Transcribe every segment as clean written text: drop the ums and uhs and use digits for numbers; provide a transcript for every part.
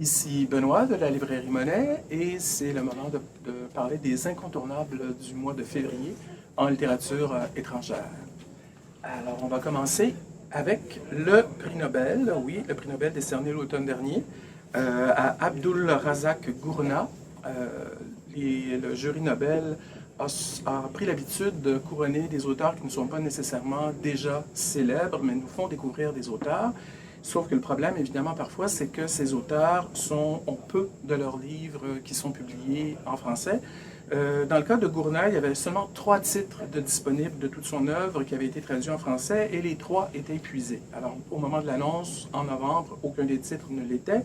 Ici Benoît de la librairie Monet et c'est le moment de parler des incontournables du mois de février en littérature étrangère. Alors, on va commencer avec le prix Nobel, oui, le prix Nobel décerné l'automne dernier à Abdul Razak Gurnah. Le jury Nobel a pris l'habitude de couronner des auteurs qui ne sont pas nécessairement déjà célèbres, mais nous font découvrir des auteurs. Sauf que le problème, évidemment, parfois, c'est que ces auteurs ont peu de leurs livres qui sont publiés en français. Dans le cas de Gurnah, il y avait seulement 3 titres disponibles de toute son œuvre qui avaient été traduits en français et les 3 étaient épuisés. Alors, au moment de l'annonce, en novembre, aucun des titres ne l'était.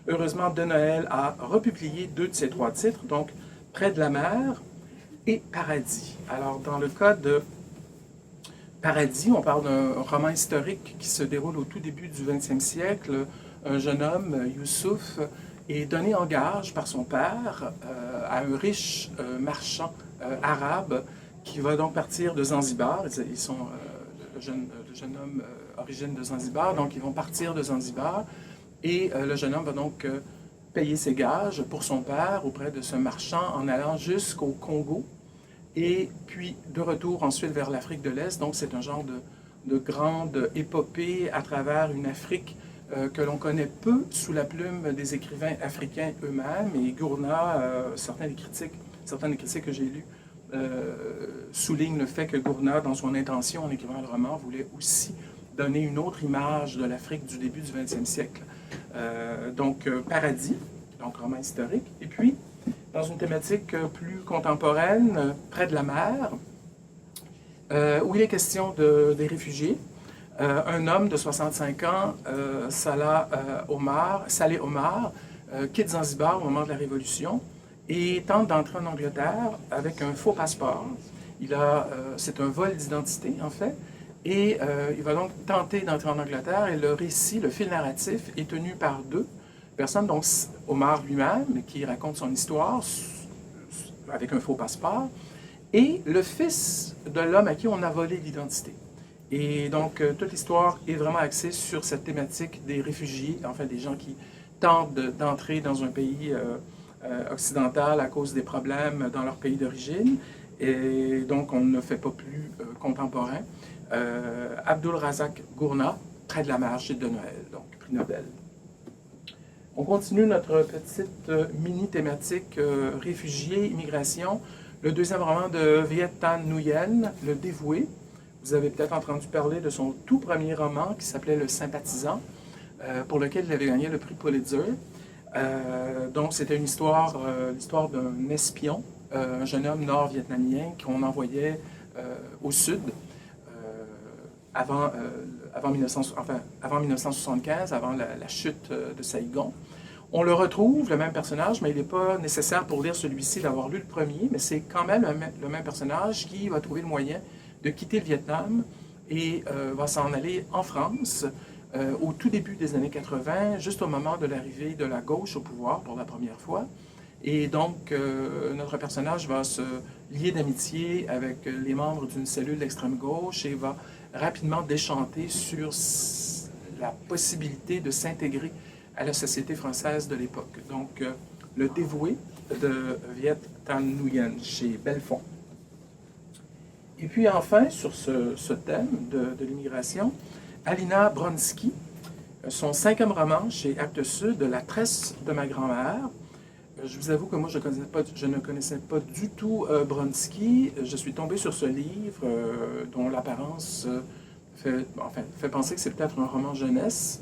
Heureusement, De Noël a republié 2 de ces 3 titres, donc Près de la mer et Paradis. Alors, dans le cas de Paradis, on parle d'un roman historique qui se déroule au tout début du 20e siècle. Un jeune homme, Youssouf, est donné en gage par son père à un riche marchand arabe qui va donc partir de Zanzibar. Ils sont, le jeune homme origine de Zanzibar, donc ils vont partir de Zanzibar. Et le jeune homme va donc payer ses gages pour son père auprès de ce marchand en allant jusqu'au Congo. Et puis de retour ensuite vers l'Afrique de l'Est. Donc c'est un genre de grande épopée à travers une Afrique que l'on connaît peu sous la plume des écrivains africains eux-mêmes. Et Gurnah, certains des critiques que j'ai lues soulignent le fait que Gurnah, dans son intention en écrivant le roman, voulait aussi donner une autre image de l'Afrique du début du 20e siècle. Donc Paradis, donc roman historique. Et puis, dans une thématique plus contemporaine, Près de la mer, où il est question des réfugiés. Un homme de 65 ans, Saleh Omar, quitte Zanzibar au moment de la Révolution et tente d'entrer en Angleterre avec un faux passeport. C'est un vol d'identité, en fait, et il va donc tenter d'entrer en Angleterre et le récit, le fil narratif, est tenu par 2 personne, donc Omar lui-même, qui raconte son histoire avec un faux passeport, et le fils de l'homme à qui on a volé l'identité. Et donc, toute l'histoire est vraiment axée sur cette thématique des réfugiés, enfin des gens qui tentent d'entrer dans un pays occidental à cause des problèmes dans leur pays d'origine. Et donc, on ne fait pas plus contemporain. Abdul Razak Gurnah, Près de la mer chez De Noël, donc prix Nobel. On continue notre petite mini-thématique réfugiés, immigration. Le deuxième roman de Viet Thanh Nguyen, Le Dévoué. Vous avez peut-être entendu parler de son tout premier roman qui s'appelait Le Sympathisant, pour lequel il avait gagné le prix Pulitzer. Donc c'était l'histoire d'un espion, un jeune homme nord-vietnamien qu'on envoyait au sud avant 1975, avant la chute de Saïgon. On le retrouve, le même personnage, mais il n'est pas nécessaire pour lire celui-ci d'avoir lu le premier, mais c'est quand même le même personnage qui va trouver le moyen de quitter le Vietnam et va s'en aller en France au tout début des années 80, juste au moment de l'arrivée de la gauche au pouvoir pour la première fois. Et donc, notre personnage va se lier d'amitié avec les membres d'une cellule d'extrême gauche et va rapidement déchanter sur la possibilité de s'intégrer à la société française de l'époque. Donc, Le Dévoué de Viet Thanh Nguyen chez Belfond. Et puis enfin, sur ce thème de l'immigration, Alina Bronski, son 5e roman chez Actes Sud, La tresse de ma grand-mère. Je vous avoue que moi, je ne connaissais pas du tout Bronski. Je suis tombé sur ce livre dont l'apparence fait penser que c'est peut-être un roman jeunesse.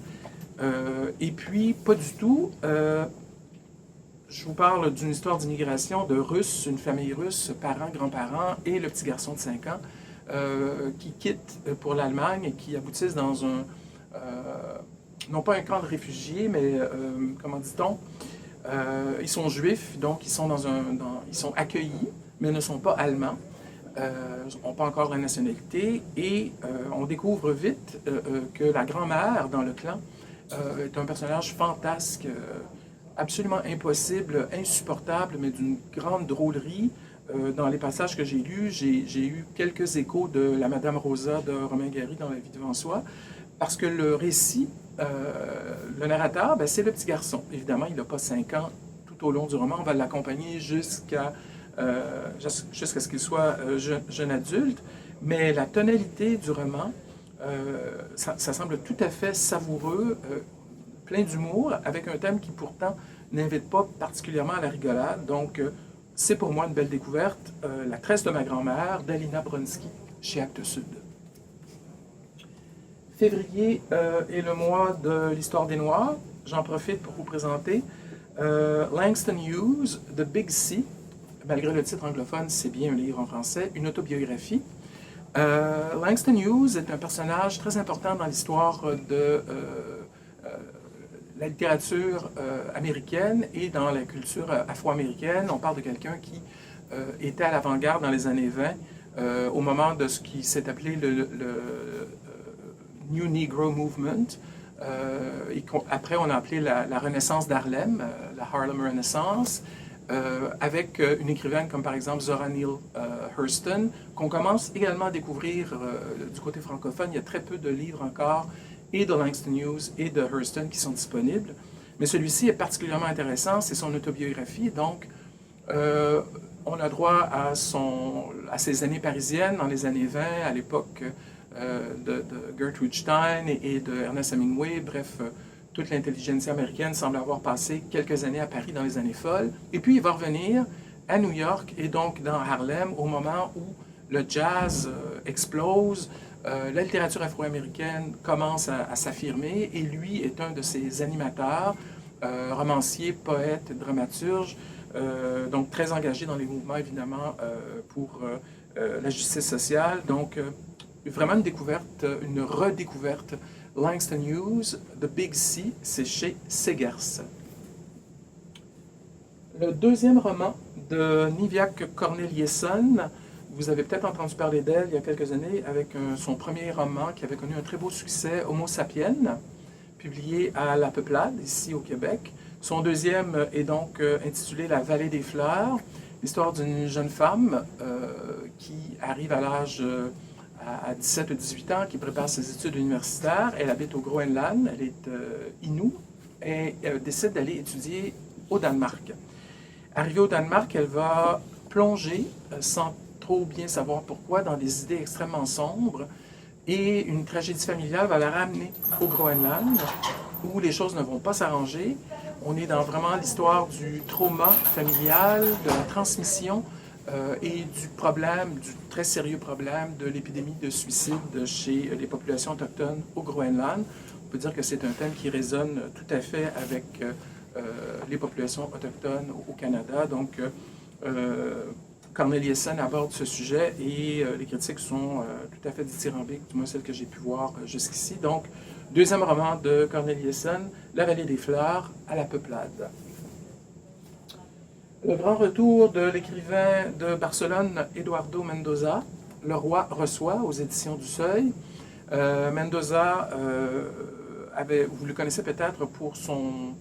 Et puis, pas du tout. Je vous parle d'une histoire d'immigration de Russes, une famille russe, parents, grands-parents et le petit garçon de 5 ans qui quittent pour l'Allemagne et qui aboutissent dans non pas un camp de réfugiés, mais comment dit-on, ils sont juifs, donc ils sont accueillis, mais ne sont pas allemands, n'ont pas encore la nationalité, et on découvre vite que la grand-mère dans le clan est un personnage fantasque, absolument impossible, insupportable, mais d'une grande drôlerie. Dans les passages que j'ai lus, j'ai eu quelques échos de la Madame Rosa de Romain Gary dans La vie devant soi. parce que le récit, le narrateur, ben, c'est le petit garçon. Évidemment, il n'a pas 5 ans tout au long du roman. On va l'accompagner jusqu'à ce qu'il soit jeune adulte. Mais la tonalité du roman, ça semble tout à fait savoureux, plein d'humour, avec un thème qui pourtant n'invite pas particulièrement à la rigolade. Donc, c'est pour moi une belle découverte. La tresse de ma grand-mère, d'Alina Bronski, chez Actes Sud. Février est le mois de l'histoire des Noirs. J'en profite pour vous présenter Langston Hughes, The Big C. Malgré le titre anglophone, c'est bien un livre en français, une autobiographie. Langston Hughes est un personnage très important dans l'histoire de la littérature américaine et dans la culture afro-américaine. On parle de quelqu'un qui était à l'avant-garde dans les années 20, au moment de ce qui s'est appelé le New Negro Movement. Et après, on a appelé la Renaissance d'Harlem, la Harlem Renaissance, avec une écrivaine comme par exemple Zora Neale Hurston, qu'on commence également à découvrir du côté francophone. Il y a très peu de livres encore, et de Langston Hughes et de Hurston qui sont disponibles. Mais celui-ci est particulièrement intéressant, c'est son autobiographie. Donc, on a droit à ses années parisiennes dans les années 20, à l'époque de Gertrude Stein et de Ernest Hemingway. Bref, toute l'intelligentsia américaine semble avoir passé quelques années à Paris dans les années folles. Et puis, il va revenir à New York et donc dans Harlem au moment où le jazz explose. La littérature afro-américaine commence à s'affirmer et lui est un de ses animateurs, romancier, poète, dramaturge, donc très engagé dans les mouvements évidemment pour la justice sociale. Donc vraiment une découverte, une redécouverte. Langston Hughes, The Big C, c'est chez Segers. Le deuxième roman de Niviaq Corneliusson, vous avez peut-être entendu parler d'elle il y a quelques années avec son premier roman qui avait connu un très beau succès, Homo sapiens, publié à La Peuplade, ici au Québec. Son deuxième est donc intitulé La Vallée des Fleurs, l'histoire d'une jeune femme qui arrive à l'âge à 17 ou 18 ans, qui prépare ses études universitaires. Elle habite au Groenland, elle est Innu, et elle décide d'aller étudier au Danemark. Arrivée au Danemark, elle va plonger sans trop bien savoir pourquoi, dans des idées extrêmement sombres, et une tragédie familiale va la ramener au Groenland, où les choses ne vont pas s'arranger. On est dans vraiment l'histoire du trauma familial, de la transmission et du problème, du très sérieux problème de l'épidémie de suicide chez les populations autochtones au Groenland. On peut dire que c'est un thème qui résonne tout à fait avec les populations autochtones au Canada. Donc, Corneliusson aborde ce sujet et les critiques sont tout à fait dithyrambiques, du moins celles que j'ai pu voir jusqu'ici. Donc, deuxième roman de Corneliusson, La Vallée des Fleurs, à La Peuplade. Le grand retour de l'écrivain de Barcelone, Eduardo Mendoza, Le Roi reçoit, aux éditions du Seuil. Mendoza vous le connaissez peut-être pour son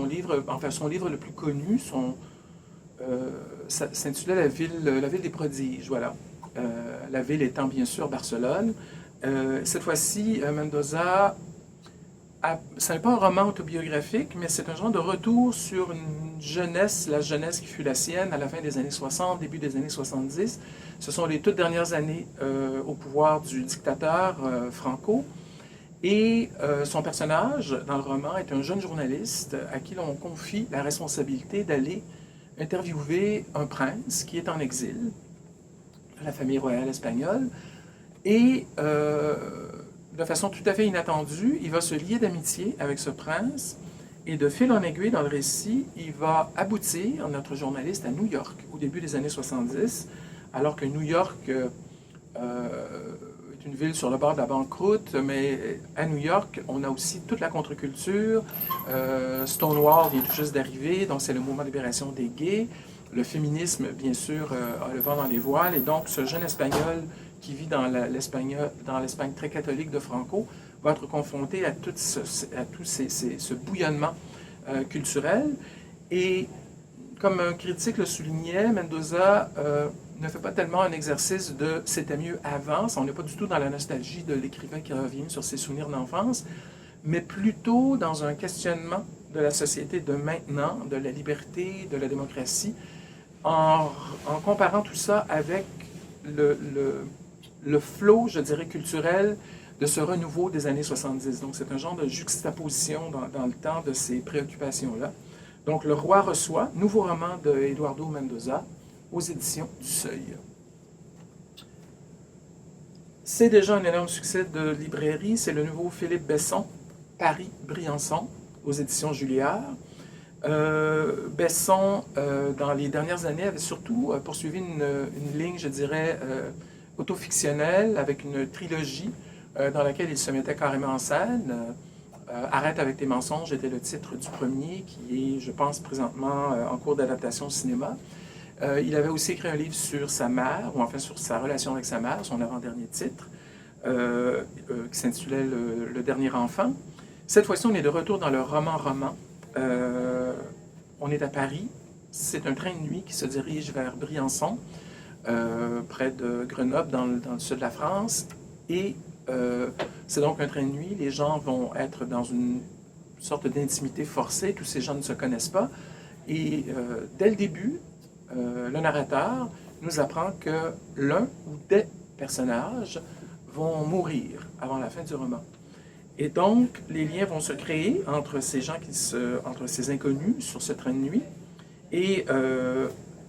livre, enfin son livre le plus connu, ça s'intitulait la ville des prodiges, voilà. La ville étant bien sûr Barcelone. Cette fois-ci, Mendoza, ce n'est pas un roman autobiographique, mais c'est un genre de retour sur une jeunesse, la jeunesse qui fut la sienne à la fin des années 60, début des années 70. Ce sont les toutes dernières années au pouvoir du dictateur Franco. Et son personnage dans le roman est un jeune journaliste à qui l'on confie la responsabilité d'aller interviewer un prince qui est en exil, de la famille royale espagnole, et de façon tout à fait inattendue, il va se lier d'amitié avec ce prince, et de fil en aiguille dans le récit, il va aboutir, notre journaliste, à New York, au début des années 70, alors que New York est une ville sur le bord de la banqueroute, mais à New York, on a aussi toute la contre-culture. Stonewall vient tout juste d'arriver, donc c'est le mouvement de libération des gays. Le féminisme, bien sûr, a le vent dans les voiles, et donc ce jeune Espagnol qui vit dans l'Espagne très catholique de Franco va être confronté à tout ce bouillonnement culturel. Et comme un critique le soulignait, Mendoza ne fait pas tellement un exercice de c'était mieux avant, on n'est pas du tout dans la nostalgie de l'écrivain qui revient sur ses souvenirs d'enfance, mais plutôt dans un questionnement de la société de maintenant, de la liberté, de la démocratie, en comparant tout ça avec le flot, je dirais, culturel de ce renouveau des années 70. Donc, c'est un genre de juxtaposition dans le temps de ces préoccupations-là. Donc, Le Roi reçoit, nouveau roman de Eduardo Mendoza, aux éditions du Seuil. C'est déjà un énorme succès de librairie. C'est le nouveau Philippe Besson, Paris, Briançon, aux éditions Julliard. Besson, dans les dernières années, avait surtout poursuivi une ligne, je dirais, autofictionnelle, avec une trilogie dans laquelle il se mettait carrément en scène. Arrête avec tes mensonges était le titre du premier, qui est, je pense, présentement en cours d'adaptation au cinéma. Il avait aussi écrit un livre sur sa mère, ou enfin sur sa relation avec sa mère, son avant-dernier titre, qui s'intitulait Le Dernier Enfant. Cette fois-ci, on est de retour dans le roman-roman. On est à Paris. C'est un train de nuit qui se dirige vers Briançon, près de Grenoble, dans le sud de la France. Et c'est donc un train de nuit. Les gens vont être dans une sorte d'intimité forcée. Tous ces gens ne se connaissent pas. Et dès le début, le narrateur nous apprend que l'un ou des personnages vont mourir avant la fin du roman. Et donc, les liens vont se créer entre ces gens entre ces inconnus sur ce train de nuit. Et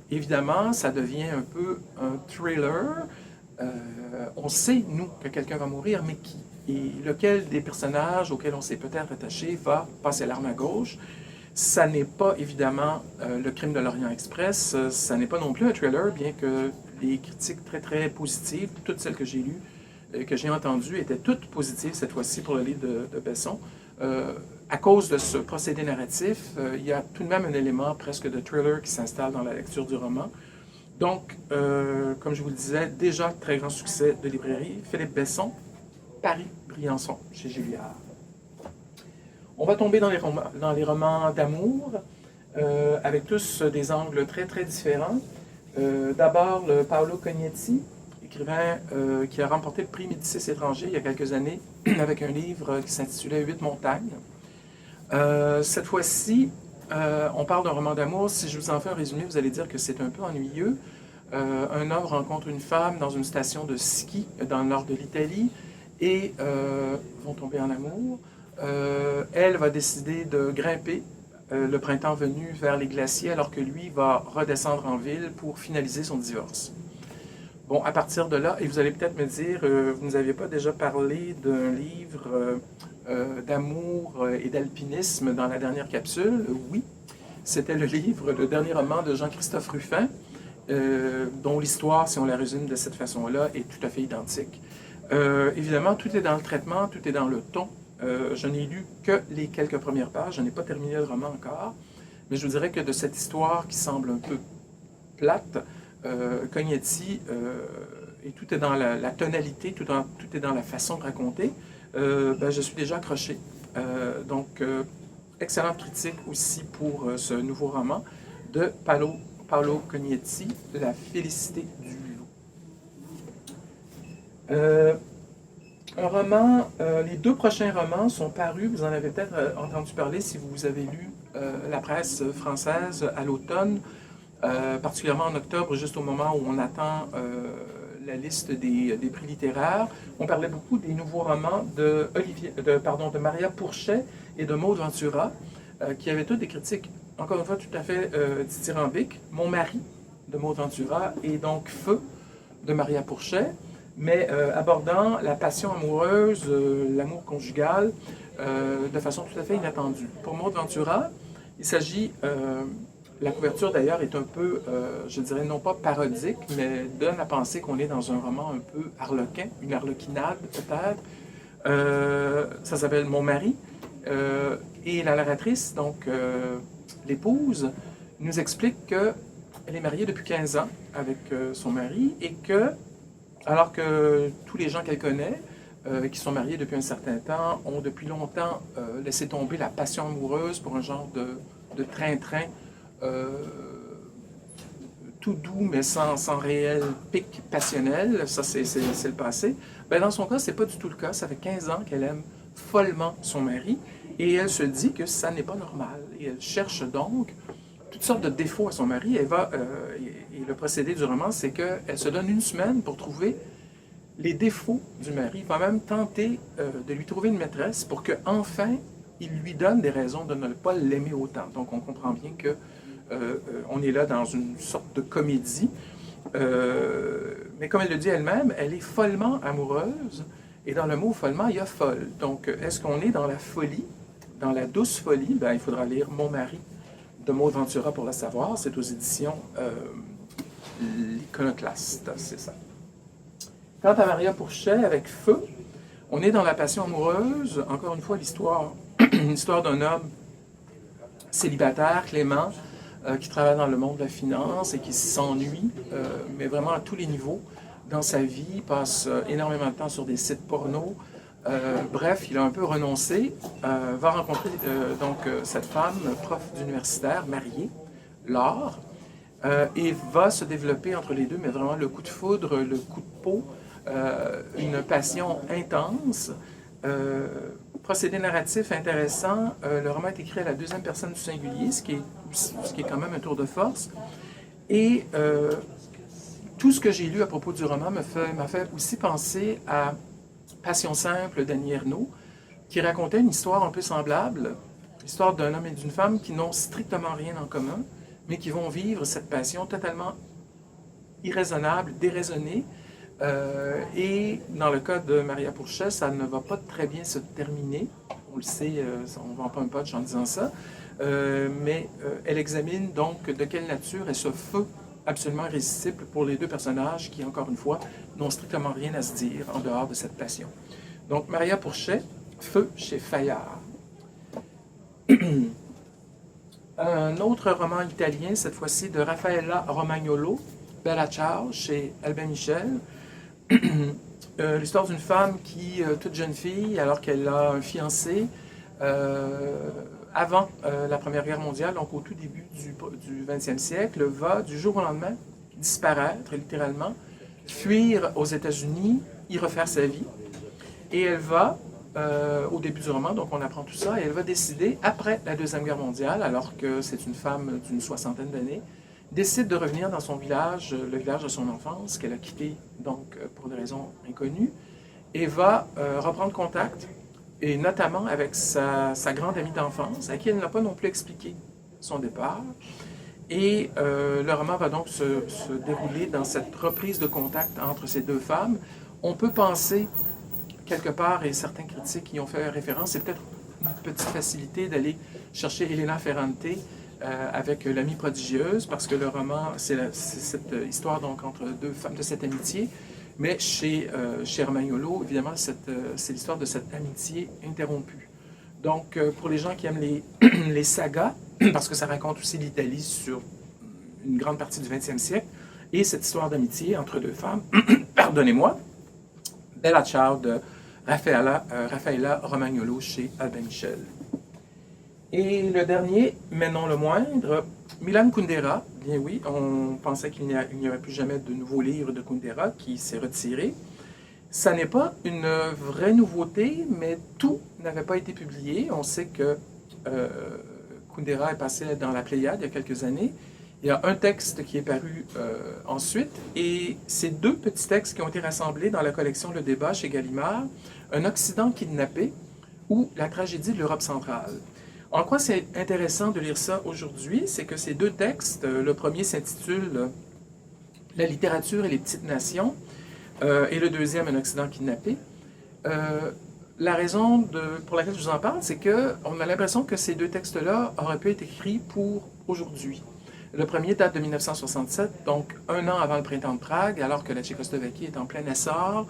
évidemment, ça devient un peu un thriller. On sait, nous, que quelqu'un va mourir, mais qui? Et lequel des personnages auxquels on s'est peut-être attaché va passer l'arme à gauche? Ça n'est pas, évidemment, le Crime de l'Orient Express. Ça n'est pas non plus un thriller, bien que les critiques très, très positives, toutes celles que j'ai lues, que j'ai entendues, étaient toutes positives cette fois-ci pour le livre de Besson. À cause de ce procédé narratif, il y a tout de même un élément presque de thriller qui s'installe dans la lecture du roman. Donc, comme je vous le disais, déjà très grand succès de librairie. Philippe Besson, Paris, Briançon, chez Julliard. On va tomber dans les romans d'amour, avec tous des angles très, très différents. D'abord, le Paolo Cognetti, écrivain qui a remporté le prix Médicis étranger il y a quelques années, avec un livre qui s'intitulait « 8 montagnes ». Cette fois-ci, on parle d'un roman d'amour. Si je vous en fais un résumé, vous allez dire que c'est un peu ennuyeux. Un homme rencontre une femme dans une station de ski dans le nord de l'Italie et vont tomber en amour. Elle va décider de grimper le printemps venu vers les glaciers alors que lui va redescendre en ville pour finaliser son divorce. Bon, à partir de là, et vous allez peut-être me dire, vous ne nous aviez pas déjà parlé d'un livre d'amour et d'alpinisme dans la dernière capsule? Oui, c'était le dernier roman de Jean-Christophe Ruffin, dont l'histoire, si on la résume de cette façon-là, est tout à fait identique. Évidemment, tout est dans le traitement, tout est dans le ton. Je n'ai lu que les quelques premières pages, je n'ai pas terminé le roman encore, mais je vous dirais que de cette histoire qui semble un peu plate, Cognetti, et tout est dans la tonalité, tout est dans la façon de raconter, je suis déjà accroché. Donc, excellente critique aussi pour ce nouveau roman de Paolo Cognetti, La félicité du loup. Un roman, les deux prochains romans sont parus, vous en avez peut-être entendu parler si vous avez lu la presse française à l'automne, particulièrement en octobre, juste au moment où on attend la liste des prix littéraires. On parlait beaucoup des nouveaux romans de Maria Pourchet et de Maud Ventura, qui avaient toutes des critiques, encore une fois, tout à fait dithyrambiques. Mon mari, de Maud Ventura, et donc Feu, de Maria Pourchet, mais abordant la passion amoureuse, l'amour conjugal, de façon tout à fait inattendue. Pour Maud Ventura, il s'agit, la couverture d'ailleurs est un peu, je dirais non pas parodique, mais donne à penser qu'on est dans un roman un peu harlequin, une harlequinade peut-être. Ça s'appelle Mon mari. Et la narratrice, donc l'épouse, nous explique qu'elle est mariée depuis 15 ans avec son mari et que, alors que tous les gens qu'elle connaît, qui sont mariés depuis un certain temps, ont depuis longtemps laissé tomber la passion amoureuse pour un genre de train-train tout doux, mais sans réel pic passionnel, ça c'est le passé. Ben, dans son cas, c'est pas du tout le cas. Ça fait 15 ans qu'elle aime follement son mari et elle se dit que ça n'est pas normal. Et elle cherche donc toutes sortes de défauts à son mari. Et le procédé du roman, c'est qu'elle se donne une semaine pour trouver les défauts du mari. Il va même tenter de lui trouver une maîtresse pour qu'enfin, il lui donne des raisons de ne pas l'aimer autant. Donc, on comprend bien que on est là dans une sorte de comédie. Mais comme elle le dit elle-même, elle est follement amoureuse. Et dans le mot follement, il y a folle. Donc, est-ce qu'on est dans la folie, dans la douce folie? Ben, il faudra lire Mon mari de Maud Ventura pour le savoir. C'est aux éditions L'Iconoclaste, c'est ça. Quant à Maria Pourchet, avec Feu, on est dans la passion amoureuse. Encore une fois, une histoire d'un homme célibataire, Clément, qui travaille dans le monde de la finance et qui s'ennuie, mais vraiment à tous les niveaux dans sa vie. Il passe énormément de temps sur des sites porno. Bref, il a un peu renoncé, va rencontrer cette femme, prof d'universitaire, mariée, Laure, et va se développer entre les deux, mais vraiment le coup de foudre, le coup de peau, une passion intense. Procédé narratif intéressant. Le roman est écrit à la deuxième personne du singulier, ce qui est quand même un tour de force. Et tout ce que j'ai lu à propos du roman m'a fait aussi penser à Passion simple d'Annie Ernaux, qui racontait une histoire un peu semblable, l'histoire d'un homme et d'une femme qui n'ont strictement rien en commun, mais qui vont vivre cette passion totalement irraisonnable, déraisonnée. Et dans le cas de Maria Pourchet, ça ne va pas très bien se terminer. On le sait, on ne vend pas un punch en disant ça. Mais elle examine donc de quelle nature est ce feu absolument irrésistible pour les deux personnages qui, encore une fois, n'ont strictement rien à se dire en dehors de cette passion. Donc, Maria Pourchet, Feu chez Fayard. Un autre roman italien, cette fois-ci de Raffaella Romagnolo, Bella Ciao, chez Albin Michel. L'histoire d'une femme qui, toute jeune fille, alors qu'elle a un fiancé, avant la Première Guerre mondiale, donc au tout début du 20e siècle, va du jour au lendemain disparaître, littéralement, fuir aux États-Unis, y refaire sa vie. Et elle va, au début du roman, donc on apprend tout ça, et elle va décider, après la Deuxième Guerre mondiale, alors que c'est une femme d'une soixantaine d'années, décide de revenir dans son village, le village de son enfance, qu'elle a quitté donc pour des raisons inconnues, et va reprendre contact, et notamment avec sa grande amie d'enfance, à qui elle n'a pas non plus expliqué son départ. Et le roman va donc se dérouler dans cette reprise de contact entre ces deux femmes. On peut penser, quelque part, et certains critiques y ont fait référence, c'est peut-être une petite facilité d'aller chercher Elena Ferrante avec L'amie prodigieuse, parce que le roman, c'est cette histoire donc entre deux femmes de cette amitié. Mais chez Romagnolo, évidemment, c'est l'histoire de cette amitié interrompue. Donc, pour les gens qui aiment les sagas, parce que ça raconte aussi l'Italie sur une grande partie du 20e siècle, et cette histoire d'amitié entre deux femmes, pardonnez-moi, Bella Ciao de Raffaella Romagnolo chez Albin Michel. Et le dernier, mais non le moindre, Milan Kundera. Bien oui, on pensait qu'il n'y aurait plus jamais de nouveaux livres de Kundera, qui s'est retiré. Ça n'est pas une vraie nouveauté, mais tout n'avait pas été publié. On sait que Kundera est passé dans la Pléiade il y a quelques années. Il y a un texte qui est paru ensuite, et ces deux petits textes qui ont été rassemblés dans la collection Le Débat chez Gallimard, Un Occident kidnappé ou La tragédie de l'Europe centrale. En quoi c'est intéressant de lire ça aujourd'hui, c'est que ces deux textes, le premier s'intitule La littérature et les petites nations, et le deuxième Un Occident kidnappé. La raison pour laquelle je vous en parle, c'est qu'on a l'impression que ces deux textes-là auraient pu être écrits pour aujourd'hui. Le premier date de 1967, donc un an avant le printemps de Prague, alors que la Tchécoslovaquie est en plein essor.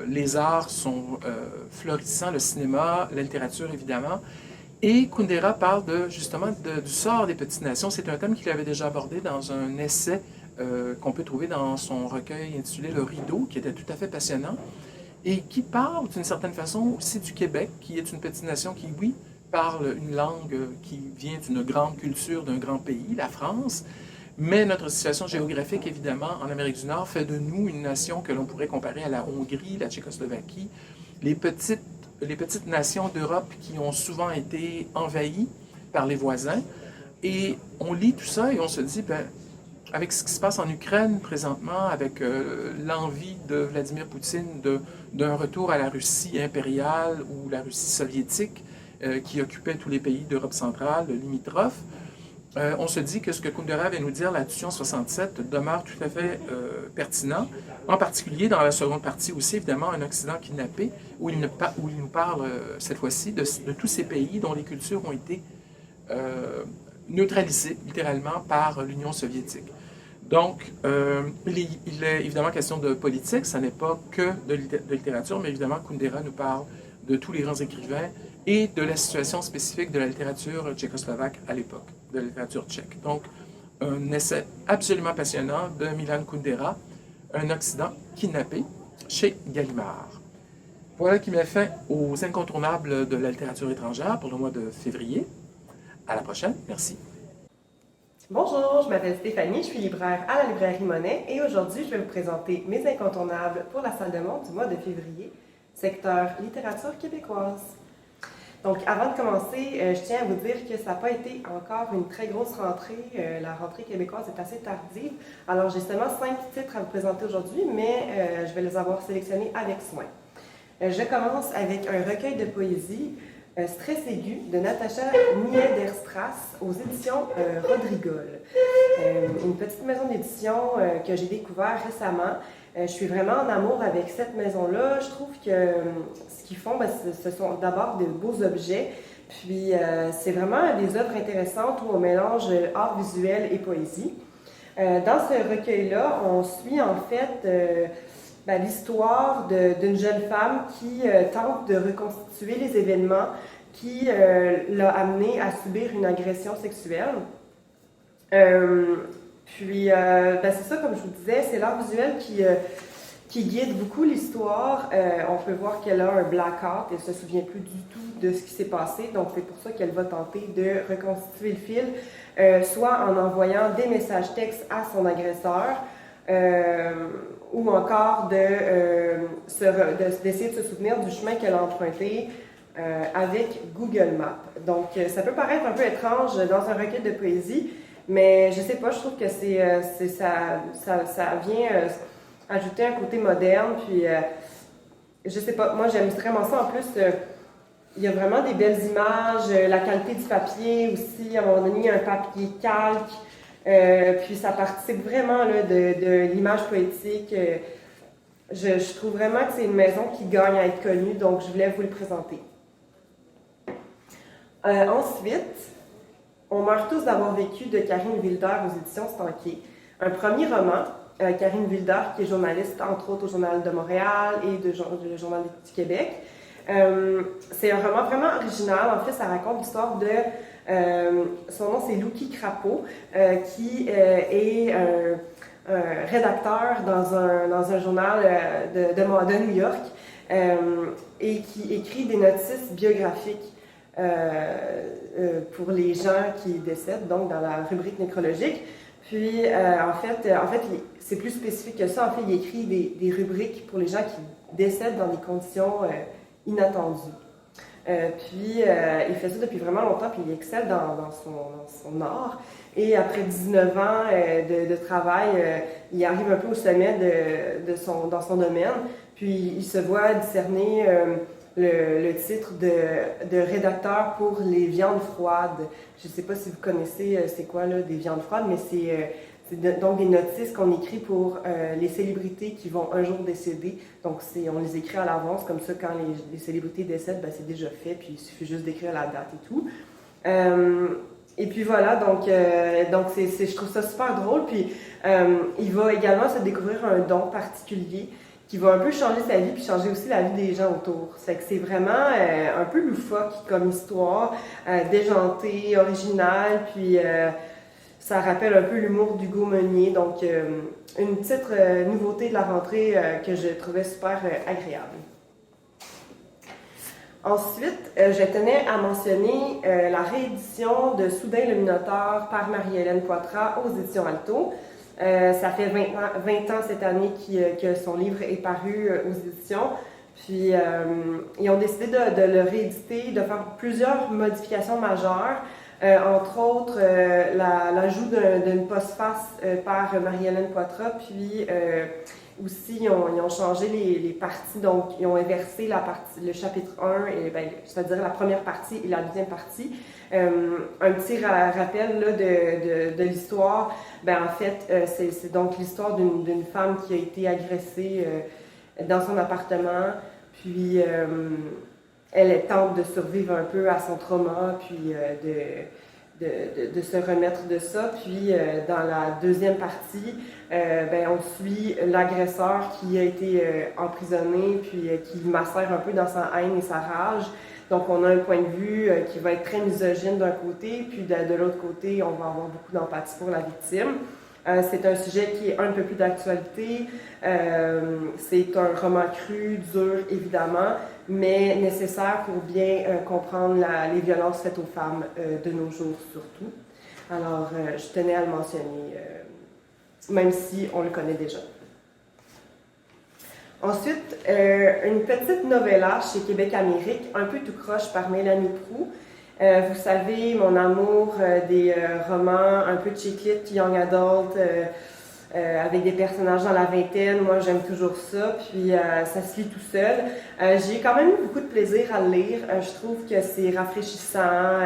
Les arts sont florissants, le cinéma, la littérature évidemment. Et Kundera parle justement du sort des petites nations. C'est un thème qu'il avait déjà abordé dans un essai qu'on peut trouver dans son recueil intitulé Le Rideau, qui était tout à fait passionnant, et qui parle d'une certaine façon aussi du Québec, qui est une petite nation qui, oui, parle une langue qui vient d'une grande culture, d'un grand pays, la France, Mais notre situation géographique, évidemment, en Amérique du Nord, fait de nous une nation que l'on pourrait comparer à la Hongrie, la Tchécoslovaquie, les petites nations d'Europe qui ont souvent été envahies par les voisins. Et on lit tout ça et on se dit, ben, avec ce qui se passe en Ukraine présentement, avec l'envie de Vladimir Poutine d'un retour à la Russie impériale ou la Russie soviétique qui occupait tous les pays d'Europe centrale, limitrophes, on se dit que ce que Kundera vient nous dire là-dessus en 67 demeure tout à fait pertinent, en particulier dans la seconde partie aussi, évidemment, un Occident kidnappé, où il nous parle cette fois-ci de tous ces pays dont les cultures ont été neutralisées littéralement par l'Union soviétique. Donc, il est évidemment question de politique, ça n'est pas que de littérature, mais évidemment, Kundera nous parle de tous les grands écrivains et de la situation spécifique de la littérature tchécoslovaque à l'époque, de la littérature tchèque. Donc, un essai absolument passionnant de Milan Kundera, Un Occident kidnappé, chez Gallimard. Voilà qui met fin aux incontournables de la littérature étrangère pour le mois de février. À la prochaine, merci. Bonjour, je m'appelle Stéphanie, je suis libraire à la librairie Monet et aujourd'hui je vais vous présenter mes incontournables pour la salle de monde du mois de février, secteur littérature québécoise. Donc avant de commencer, je tiens à vous dire que ça n'a pas été encore une très grosse rentrée, la rentrée québécoise est assez tardive, alors j'ai seulement 5 titres à vous présenter aujourd'hui, mais je vais les avoir sélectionnés avec soin. Je commence avec un recueil de poésie, Stress aigu de Natacha Niederstrass aux éditions Rodrigol. Une petite maison d'édition que j'ai découvert récemment. Je suis vraiment en amour avec cette maison-là. Je trouve que ce qu'ils font, ce sont d'abord de beaux objets. Puis c'est vraiment des œuvres intéressantes où on mélange art visuel et poésie. Dans ce recueil-là, on suit en fait l'histoire d'une jeune femme qui tente de reconstituer les événements qui l'a amenée à subir une agression sexuelle. C'est ça, comme je vous disais, c'est l'art visuel qui guide beaucoup l'histoire. On peut voir qu'elle a un blackout, elle ne se souvient plus du tout de ce qui s'est passé, donc c'est pour ça qu'elle va tenter de reconstituer le fil, soit en envoyant des messages textes à son agresseur, ou encore d'essayer de se souvenir du chemin qu'elle a emprunté avec Google Maps. Donc, ça peut paraître un peu étrange dans un recueil de poésie, mais je sais pas, je trouve que ça vient ajouter un côté moderne, puis je sais pas, moi j'aime vraiment ça. En plus, il y a vraiment des belles images, la qualité du papier aussi, à un moment donné, il y a un papier calque, puis ça participe vraiment là, de l'image poétique. Je trouve vraiment que c'est une maison qui gagne à être connue, donc je voulais vous le présenter. Ensuite, On meurt tous d'avoir vécu de Karine Wilder aux éditions Stanquier. Un premier roman, Karine Wilder, qui est journaliste entre autres au Journal de Montréal et le Journal du Québec. C'est un roman vraiment original. En fait, ça raconte l'histoire de... son nom, c'est Louki Crapeau, qui est un rédacteur dans un journal de New York et qui écrit des notices biographiques pour les gens qui décèdent, donc dans la rubrique nécrologique. Puis, en fait, c'est plus spécifique que ça. En fait, il écrit des rubriques pour les gens qui décèdent dans des conditions inattendues. Il fait ça depuis vraiment longtemps, puis il excelle dans son art. Et après 19 ans de travail, il arrive un peu au sommet dans son domaine, puis il se voit discerner le titre de rédacteur pour les viandes froides. Je ne sais pas si vous connaissez c'est quoi là, des viandes froides, mais c'est donc des notices qu'on écrit pour les célébrités qui vont un jour décéder. Donc on les écrit à l'avance, comme ça quand les célébrités décèdent, c'est déjà fait, puis il suffit juste d'écrire la date et tout. Et puis voilà, donc je trouve ça super drôle. Puis il va également se découvrir un don particulier qui va un peu changer sa vie, puis changer aussi la vie des gens autour. C'est que c'est vraiment un peu loufoque comme histoire, déjantée, originale, puis ça rappelle un peu l'humour d'Hugo Meunier. Donc, une petite nouveauté de la rentrée que je trouvais super agréable. Ensuite, je tenais à mentionner la réédition de Soudain le Minotaure par Marie-Hélène Poitras aux éditions Alto. Ça fait 20 ans cette année que son livre est paru aux éditions. Puis, ils ont décidé de le rééditer, de faire plusieurs modifications majeures, entre autres l'ajout d'une postface par Marie-Hélène Poitras, puis aussi ils ont changé les parties, donc ils ont inversé le chapitre 1, c'est-à-dire la première partie et la deuxième partie. Un petit rappel là, de l'histoire, en fait, c'est donc l'histoire d'une femme qui a été agressée dans son appartement, puis elle tente de survivre un peu à son trauma, puis de se remettre de ça. Puis dans la deuxième partie, on suit l'agresseur qui a été emprisonné, puis qui macère un peu dans sa haine et sa rage. Donc on a un point de vue qui va être très misogyne d'un côté, puis de l'autre côté, on va avoir beaucoup d'empathie pour la victime. C'est un sujet qui est un peu plus d'actualité. C'est un roman cru, dur, évidemment, mais nécessaire pour bien comprendre les violences faites aux femmes de nos jours, surtout. Alors, je tenais à le mentionner, même si on le connaît déjà. Ensuite, une petite novella chez Québec Amérique, un peu tout croche par Mélanie Proulx. Vous savez, mon amour des romans un peu chick-lit, young adult, avec des personnages dans la vingtaine. Moi, j'aime toujours ça, puis ça se lit tout seul. J'ai quand même eu beaucoup de plaisir à le lire. Je trouve que c'est rafraîchissant,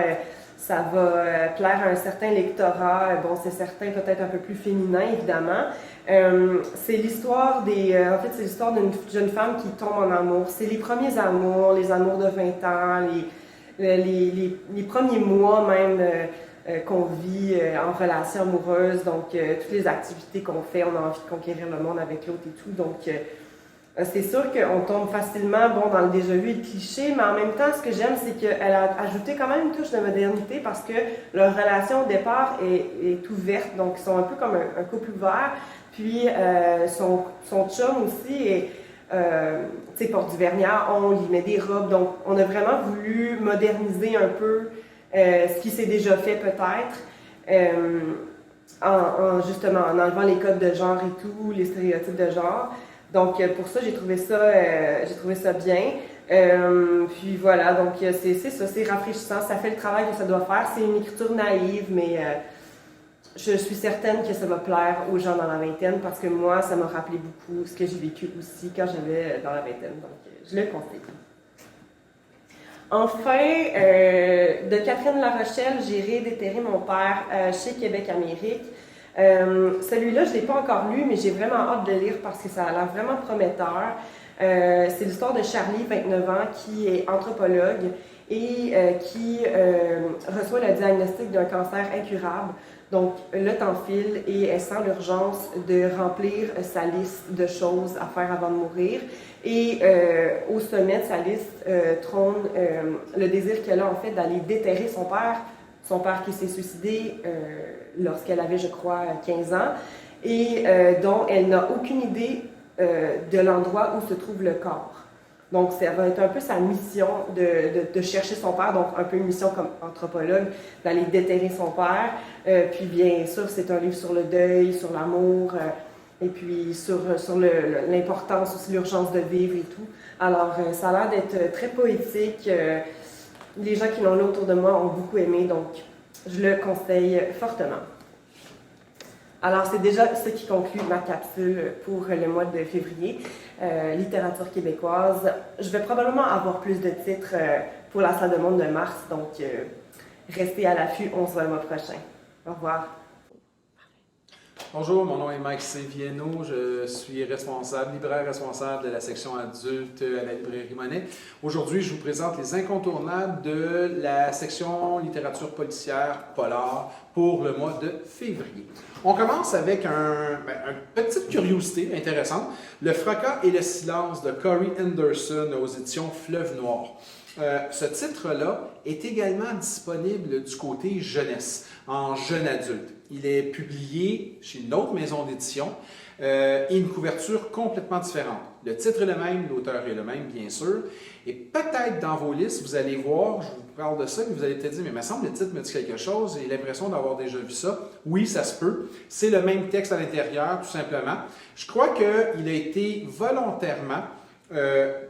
ça va plaire à un certain lectorat. Bon, c'est certain, peut-être un peu plus féminin, évidemment. C'est l'histoire en fait, c'est l'histoire d'une jeune femme qui tombe en amour. C'est les premiers amours, les amours de 20 ans, les premiers mois même qu'on vit en relation amoureuse, donc toutes les activités qu'on fait, on a envie de conquérir le monde avec l'autre et tout, donc c'est sûr qu'on tombe facilement dans le déjà-vu et le cliché, mais en même temps, ce que j'aime, c'est qu'elle a ajouté quand même une touche de modernité parce que leur relation au départ est ouverte, donc ils sont un peu comme un couple ouvert, puis son chum aussi porte du vernis, on lui met des robes, donc on a vraiment voulu moderniser un peu ce qui s'est déjà fait peut-être, justement en enlevant les codes de genre et tout, les stéréotypes de genre. Donc pour ça, j'ai trouvé ça bien. Puis voilà, donc c'est ça, c'est rafraîchissant, ça fait le travail que ça doit faire. C'est une écriture naïve, mais je suis certaine que ça va plaire aux gens dans la vingtaine parce que moi, ça m'a rappelé beaucoup ce que j'ai vécu aussi quand j'avais dans la vingtaine. Donc, je le conseille. Enfin, de Catherine La Rochelle, j'ai rédéterré mon père chez Québec Amérique. Celui-là, je ne l'ai pas encore lu, mais j'ai vraiment hâte de le lire parce que ça a l'air vraiment prometteur. C'est l'histoire de Charlie, 29 ans, qui est anthropologue et qui reçoit le diagnostic d'un cancer incurable. Donc, le temps file et elle sent l'urgence de remplir sa liste de choses à faire avant de mourir. Et au sommet de sa liste trône le désir qu'elle a en fait d'aller déterrer son père qui s'est suicidé lorsqu'elle avait, je crois, 15 ans, et dont elle n'a aucune idée de l'endroit où se trouve le corps. Donc, ça va être un peu sa mission de chercher son père, donc un peu une mission comme anthropologue, d'aller déterrer son père. Puis bien sûr, c'est un livre sur le deuil, sur l'amour, et puis sur l'importance aussi, l'urgence de vivre et tout. Alors, ça a l'air d'être très poétique. Les gens qui l'ont lu autour de moi ont beaucoup aimé, donc je le conseille fortement. Alors, c'est déjà ce qui conclut ma capsule pour le mois de février, littérature québécoise. Je vais probablement avoir plus de titres pour la salle de monde de mars, donc restez à l'affût, on se voit le mois prochain. Au revoir. Bonjour, mon nom est Mike Séviano, je suis libraire responsable de la section adulte à la librairie Monet. Aujourd'hui, je vous présente les incontournables de la section littérature policière polar pour le mois de février. On commence avec une petite curiosité intéressante, Le fracas et le silence de Corey Anderson aux éditions Fleuve Noir. Ce titre-là est également disponible du côté jeunesse, en jeune adulte. Il est publié chez une autre maison d'édition et une couverture complètement différente. Le titre est le même, l'auteur est le même, bien sûr. Et peut-être dans vos listes, vous allez voir, je vous parle de ça, mais vous allez peut-être dire, mais il me semble que le titre me dit quelque chose, j'ai l'impression d'avoir déjà vu ça. Oui, ça se peut. C'est le même texte à l'intérieur, tout simplement. Je crois qu'il a été volontairement